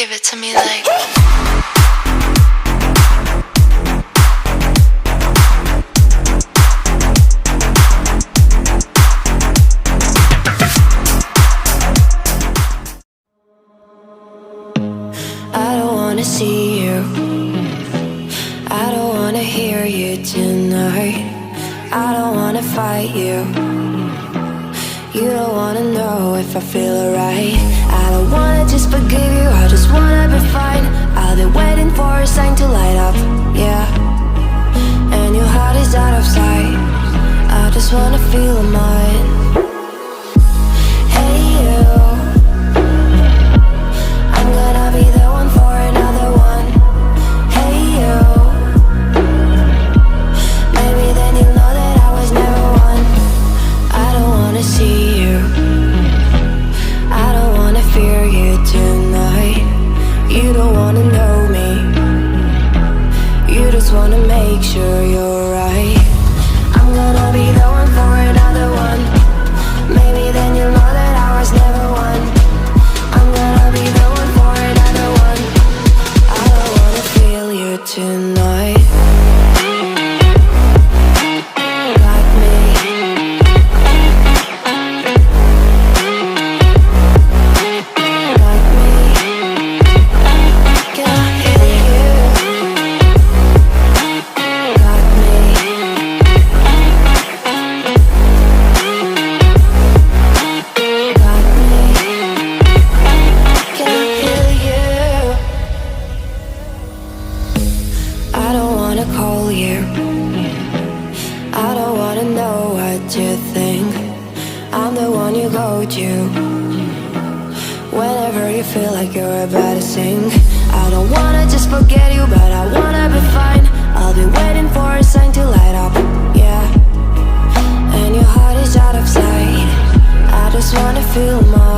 Give it to me like. I don't wanna see you, I don't wanna hear you tonight. I don't wanna fight you, you don't wanna know if I feel alright. I don't wanna just forgive you, I just wanna be fine. I've been waiting for a sign to light up, yeah. And your heart is out of sight, I just wanna feel mine. Hey you, I'm gonna be the one for another one. Hey you, maybe then you'll know that I was never one. I don't wanna see you, I don't wanna fear you tonight. You don't wanna know me, you just wanna make sure you're right. I'm gonna be the one for another one. Maybe then you'll know that I was never one. I'm gonna be the one for another one. I don't wanna feel you tonight. Got me. Got me. Can I hear you? Got me. Got me. Can I hear you? I don't wanna call you, I don't wanna know what you think. I'm the one you go to whenever you feel like you're about to sink. I don't wanna just forget you, but I wanna be fine. I'll be waiting for a sign to light up, yeah. And your heart is out of sight, I just wanna feel mine.